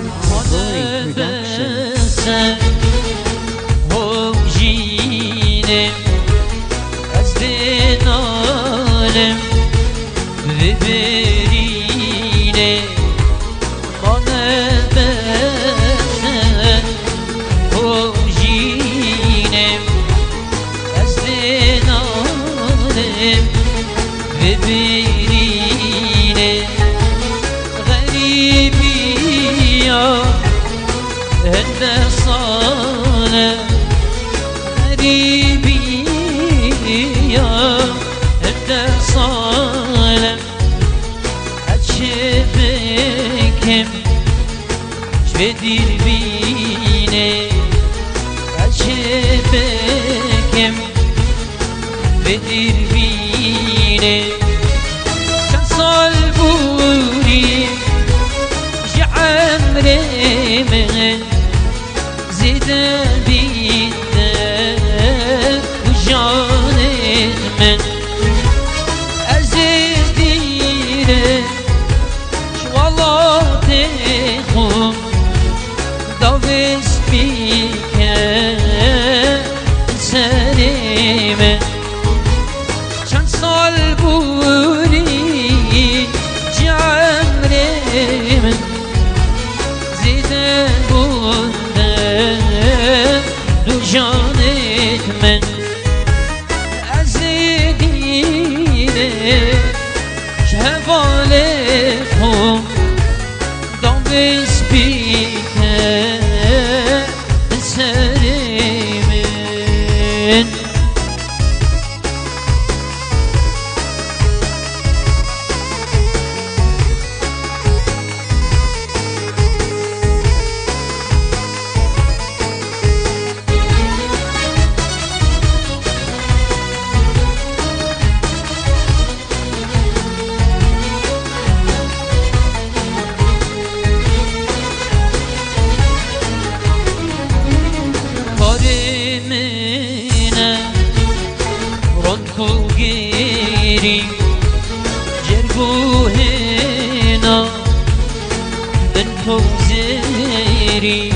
Glory Production. از دنالم و برینه خانبسن خوشینم از دنالم و برینه غریبی یا هندسانه غریبی یا هندسانه هرچه بکم چه دیر بینه هرچه بکم به دیر بینه چند سال بودی جه عمر من زیده بیده و جان من عزیز دیره شوالات خون داوست بیکه سری من چند سال بودی جه عمر من زیده بوده دو جانت من از دیره شهوال خون دام بسپیکه سری من جرگوهنا بنتو زيري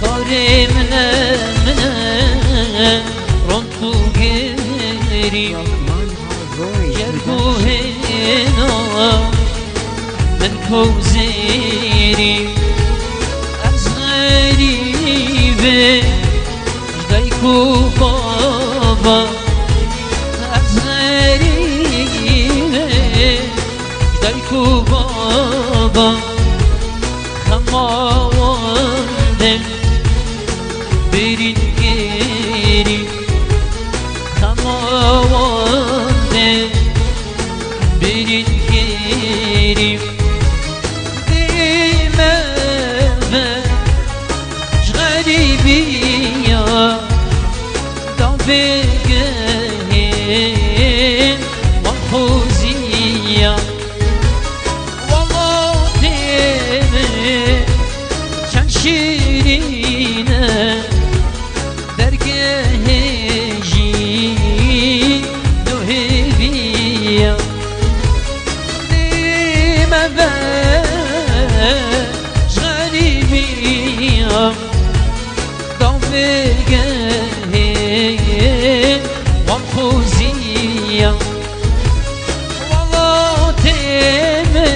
كاري منا رنتو غيري جرگوهنا بنتو زيري از غریبه جدایکو بابا دایکو بابا خماوندم برین گیری خماوندم برین گیری دیمه غریبی یا دام بگهیم منحوزیم شیرینه درگه جی نوهیبیم دیمه بش غریبیم دام بگه ومخوزیم والله تیمه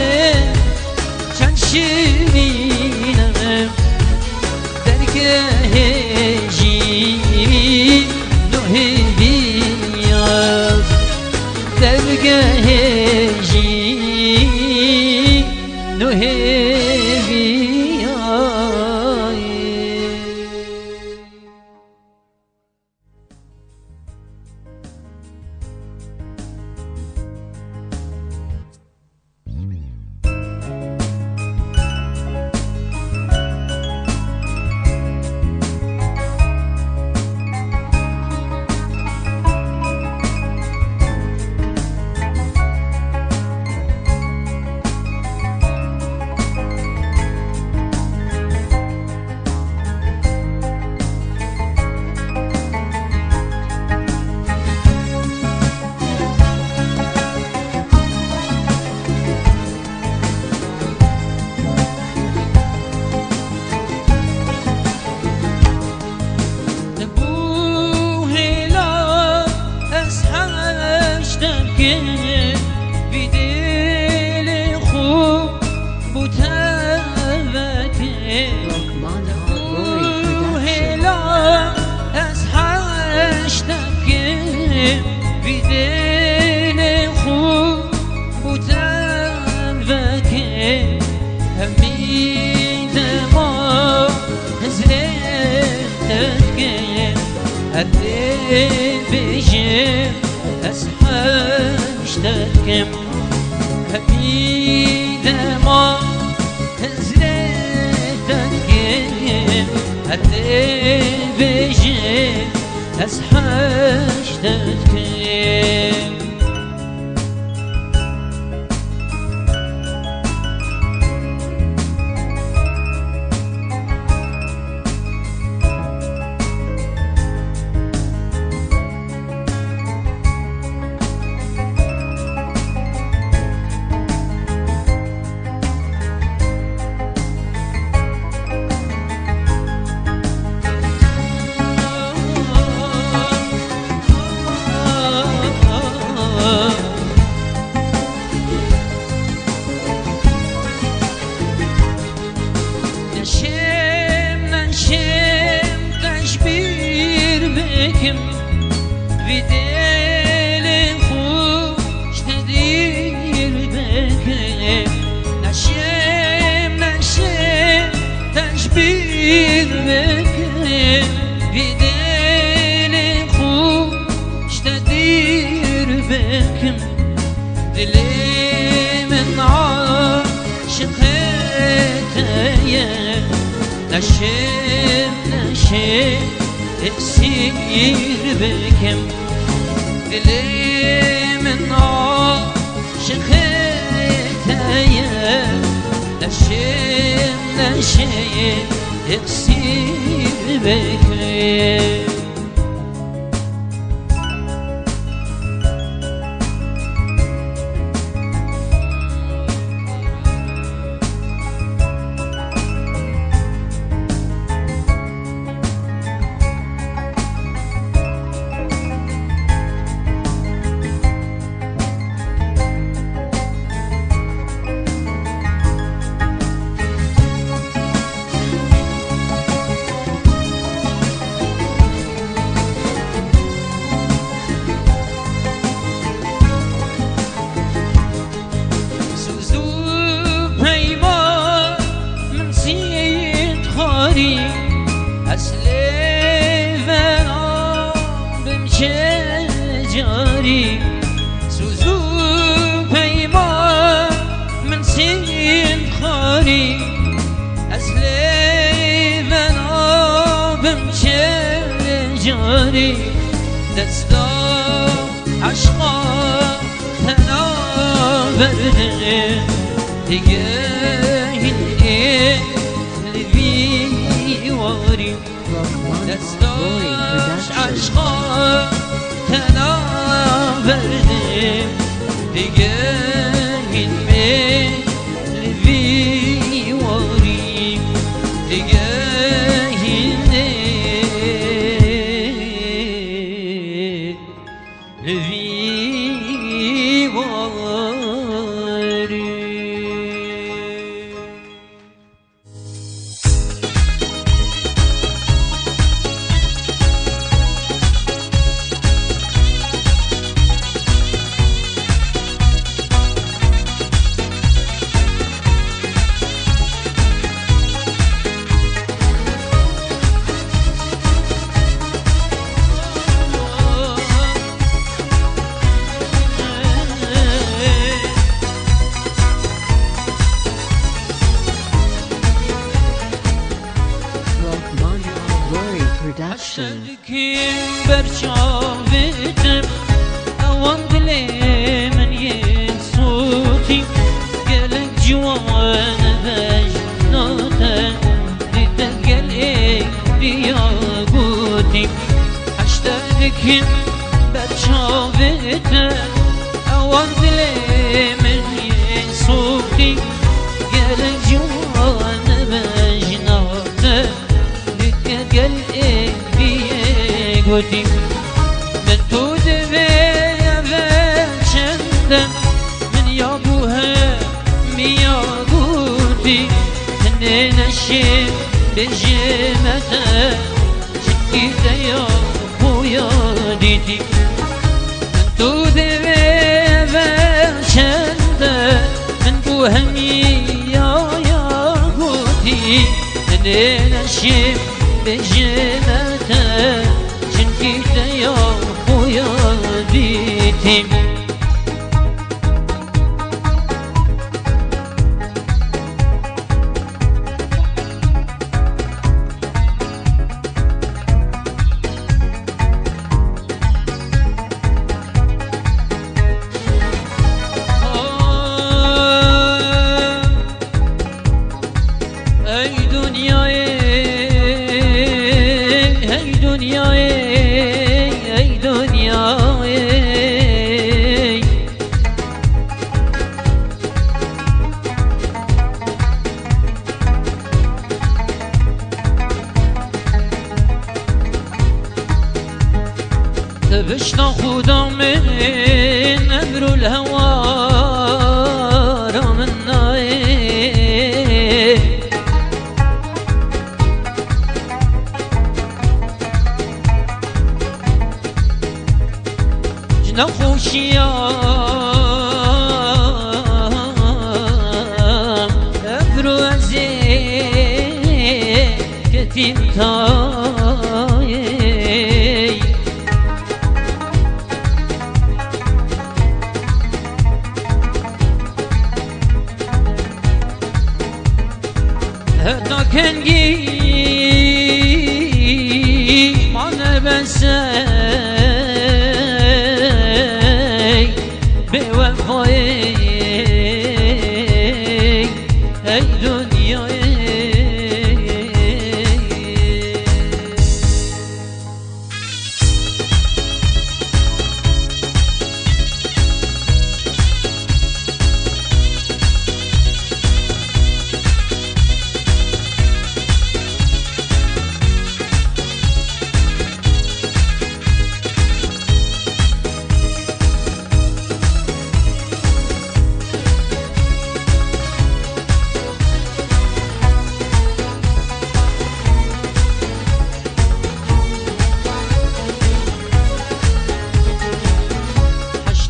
چند شیرینه هجی نوهیبیم درگه هجی نوهیبیم بيجي أسحشتكم هبيدا ما هزرتكم هدي بيجي أسحشتكم نشم اسير بكم دلي من عاشقتها نشم اسير بكم جاري سوزو بيما من سين خاري أسلي بنا بمشي جاري دستا عشقا تنا برده تجاهل لبي واري دستا عشقا تنا برده دیگه علم لبی واری دیگه علم لبی واری Kim berçavetim avan dile men yesuti gelek civan vejnate dite gelek diyaguti hashtag berçavetim avan dile men yesuti gelek civan vejnate dite gelek قوتي من تود شندا من يابوها ميا قوتي هنين الشيب بجمتها شكيت يا خويا ديتي من تود شندا من بوها ميا قوتي هنين الشيب بجمتها گیده یا خویا دیتیم بشنا خدا من أمر الهوى رامنا جنا خوشيا أبرو أزي كتيم تاي کنگی من بسی به وفایی ای دنیای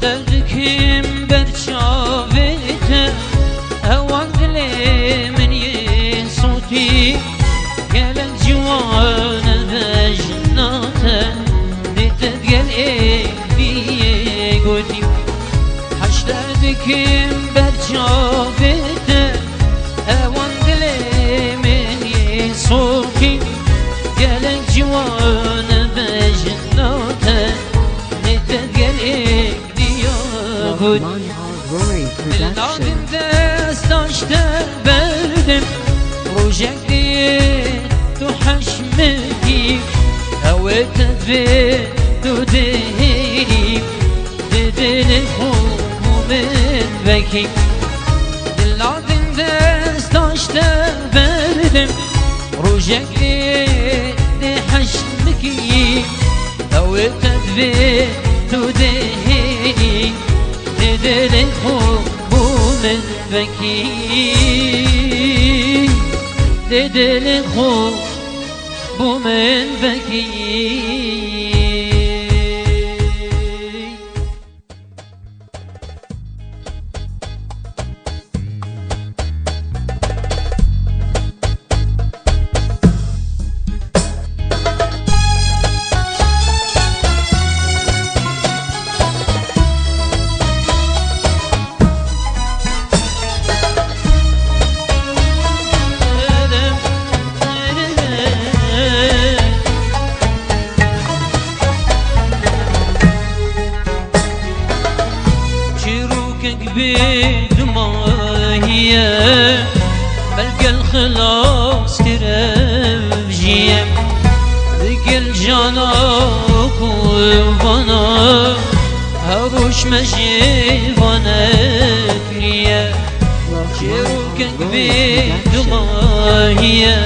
دردكم برشاوته هوان دلي من يصوتي قالت جوان بجناته دتتقل بيقولي حش دردكم برشاوته هوان دلي من يصوتي قالت جوان بجناته دتتقل دلنادم دست داشته بردم روشک دید تو حشمتی هویتت به تو دهیم دل خوب من بکی دلنادم دست داشته بردم روشک دید حشمتی هویتت به تو دهیم دل خوب من بکی دل خوب من بکی بدماهية بلقى الخلاص ترفجية ذيك الجانا وقلبنا هروش مجي وانا كريا شروكك بدماهية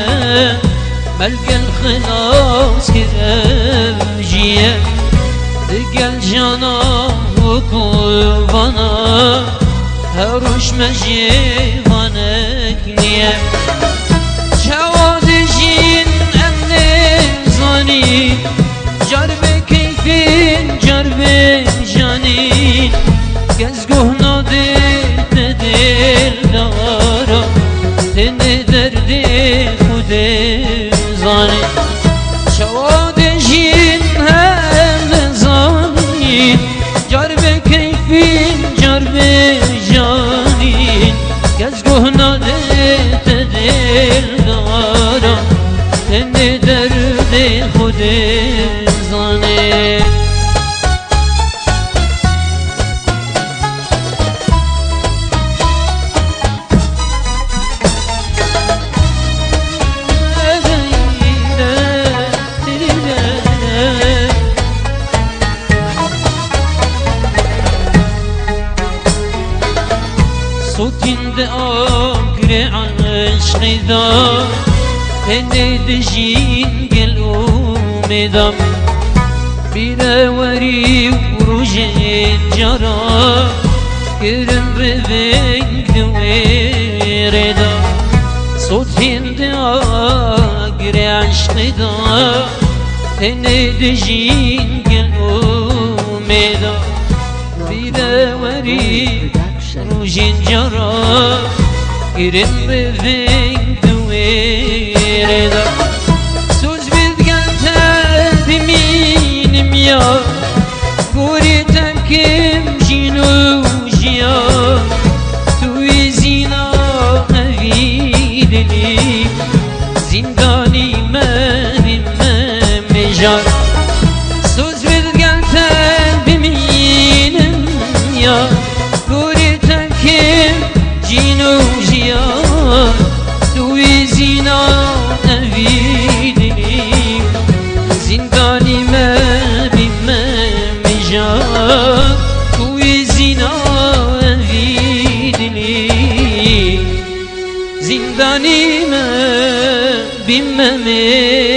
بلقى الخلاص ترفجية ذيك الجانا وقلبنا هروش مجيبانك نية شواد جين أمن زاني جرب كيفين جرب جاني كزقه نادت دل دارا تن درد خود زاني شواد جين زانه صوتين دقاقر عشق دا دجين قلوم دم بيراوري وروجين جرا كرم بذنك دوير دا صوتين دقاقر عشق دا دجين قلوم دا بيراوري روجين جرا كرم بذنك دوير دا سوز بذقلت بمينم يا قوريتم كم جينو جيا توي زينا أفيدني زنداني ما بمجار سوز بذقلت بمينم يا قوريتم كم جينو جيا توي زينا أفيدني زنداني ما بمجار توي زينا أفيدني زنداني ما بمجار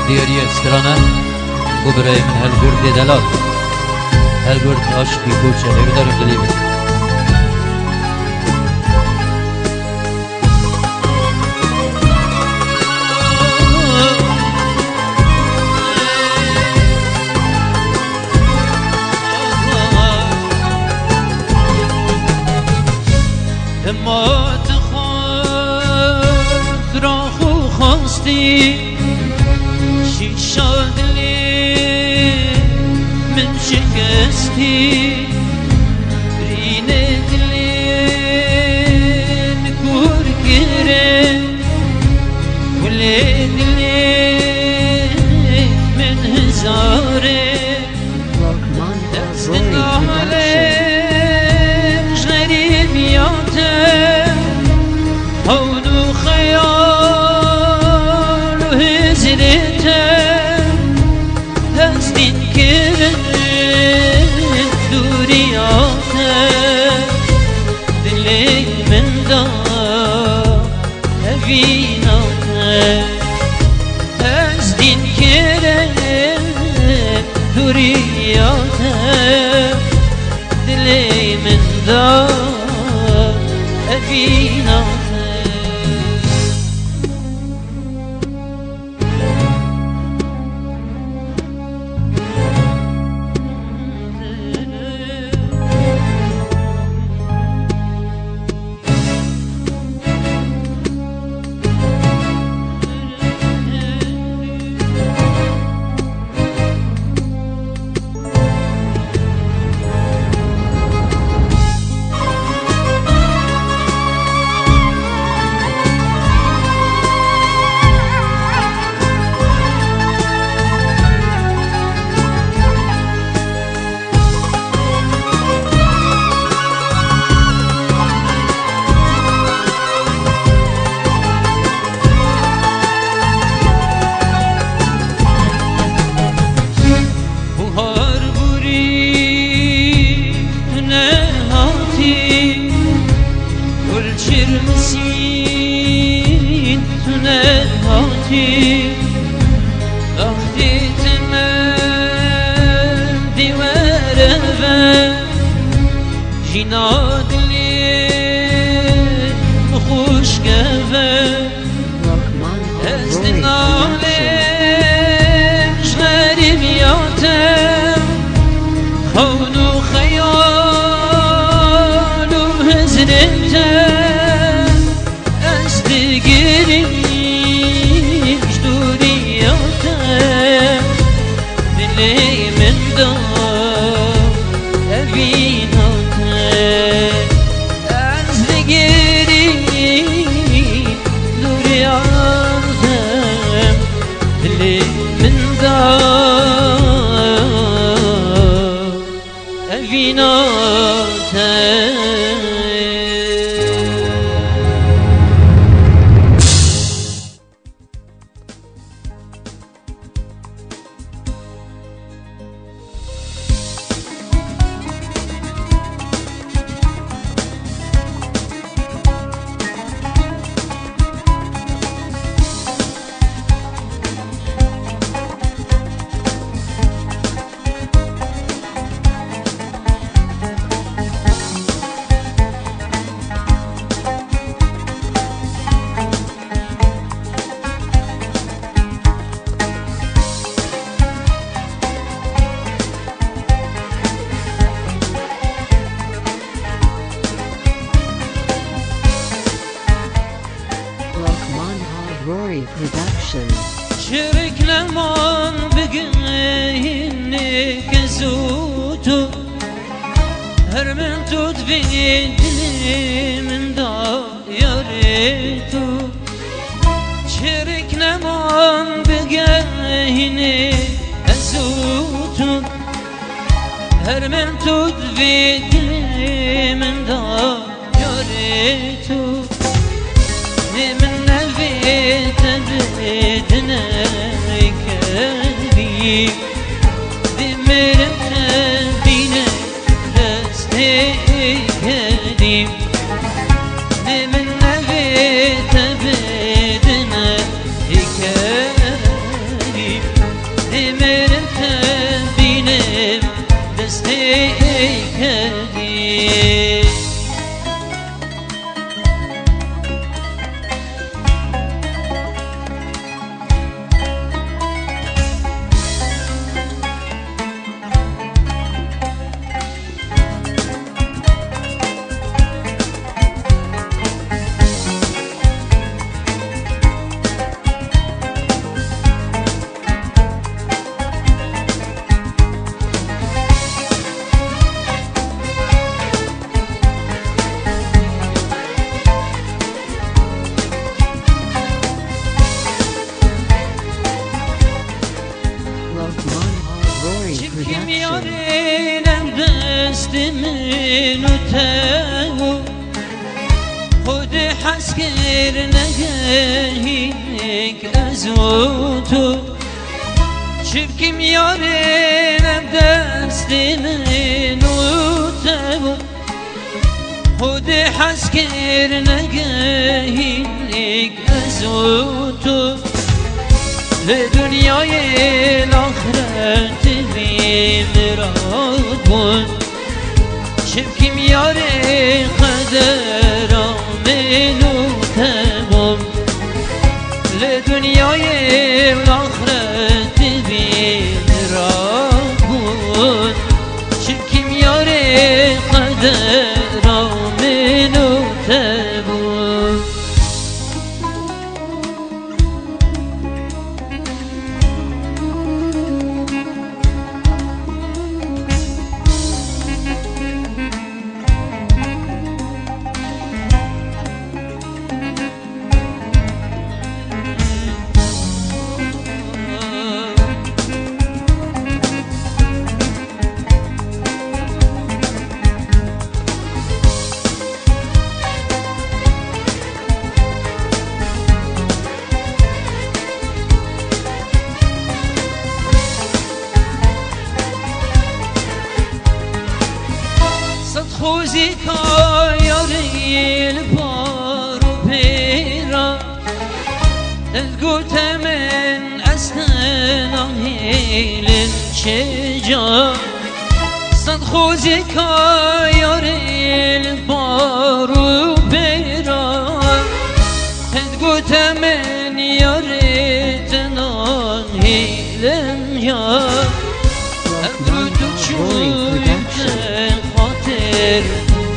دیاری استرانه و برای من هلگرد دلال هلگرد عاشقی کوچه هردارم دلی بس ما تخواد را خو خواستی شاد لي من شكستي رينت لي نكور كرم وليت لي من هزاري دست عليك غريب ياتم هون وخيال وهزرتم هستين كرم دورياتم دلي من دار هفيناتم هستين كرم دورياتم دلي من دار هفيناتم Çirmesin tüne حياتي وقتی تمام دیواره جینا دلی خوش گفه از دنالش غریبیاتم خون و خیال و حزنتم از دگریش دوریاتم دلی من دار اویناتم از دگریش دوریاتم دلی من دار اویناتم Rory Production. شرك لمان بقينك زوتو هرمنتو تفيدني من دايرتو شرك لمان بقينك زوتو هرمنتو تفيدني من دايرتو من نفيت بدنا كذي دمرت بينا رستي كذي من نفيت بدنا كذي دمرت بينا رستي كذي Production. يارينم دست منو تاو خود حسكر نگهینك ازوتو شبكم يارينم دست منو تاو خود حسكر نگهینك ازوتو لدنیای الآخرت مراد بود شبکیم یار قدر آمنو تبام لدنیای الآخرت مراد بود شبکیم یار قدر آمنو تبام خوزی کایاری البارو پیرا دلگوتم دل چجا صد خوزی کایار البارو برا پند گوتم یار تنان هیلم یا ابرو تو چویتن خاطر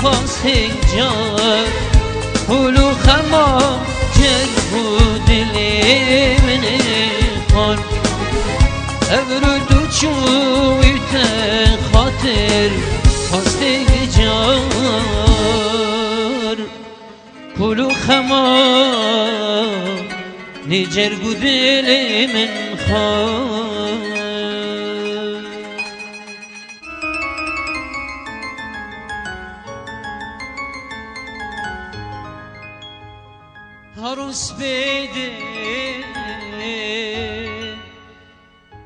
پاسه جا پولو خما جلبو دلی من خان ابرو تو چویتن خاطر پاسه جا پولو خما نجرگو دل من خان عروس بده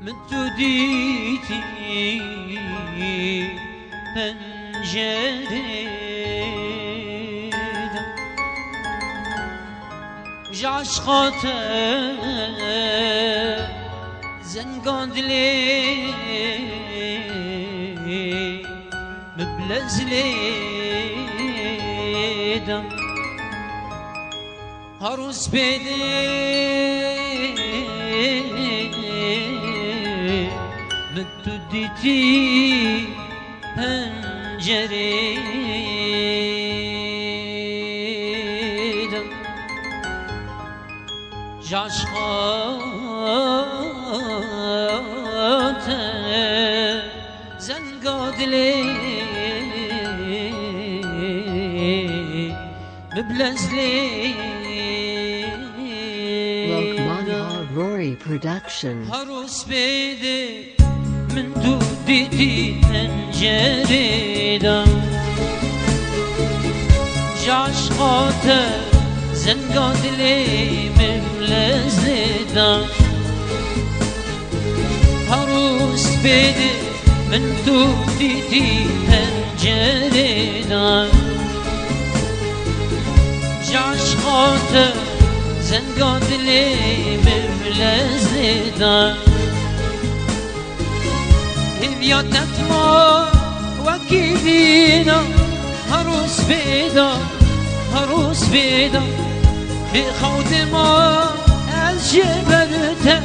من تو دیتی پنجره عشقات زنگان دلی مبلز لیدم عروس بده من تو دیتی پنجره عشقات زنگاد لی مبلز Lokman Rory Production. عروس بده من تو دیدی پنجره عشقات زنگاد لی مبلز عروس بده من تو دیدی پنجره عشقات زنگاد لی مبلز هویاتت ما وکی دینا عروس بده عروس بده به خود ما از جبرته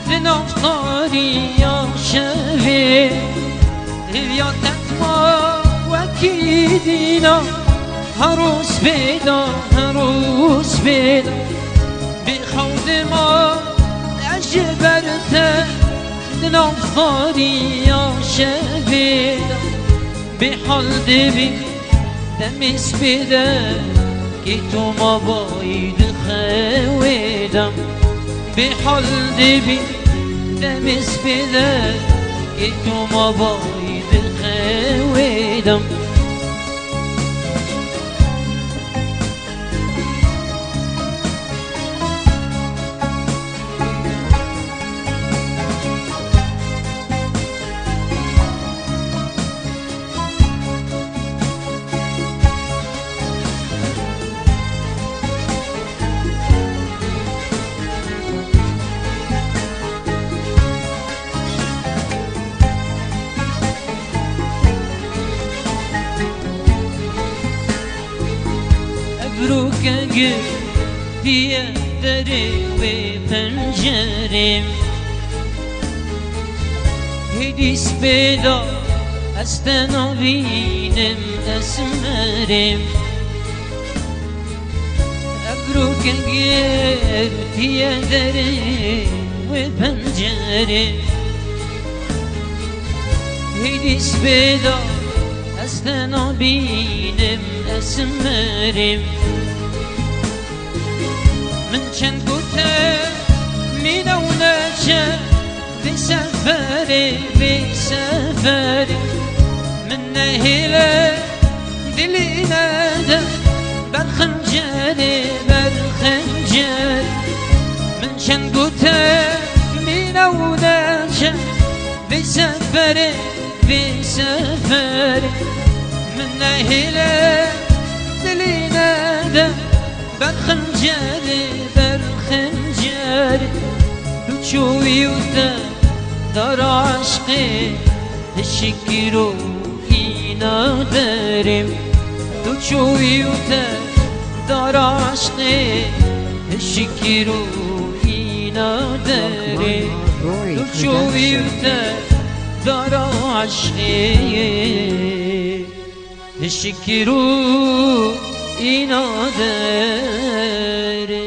لنفتاری یا شوی هویاتت ما وکی دینا عروس بده عروس بده به خود ما از جبرته لنفتاری یا شوی به حال دبی دمیس بده که تو ما باید خویدم به حال دبی دمیس بده که تو ما باید خویدم بروك قف في دري وبنجرم هدي سبيدا استنابينم اسمرم بروك قف في دري وبنجرم هدي سبيدا استنابينم اسمرم من چند گوته مینونه بسفری من نهیله دلی نده برخنجری من چند گوته مینونه بسفری من نهیله دلی نده برخنجری لچوی و دار عشقی شکر و اینا داریم تو چویوته دار عشقی شکر و اینا داریم تو چویوته دار عشقی شکر و اینا داریم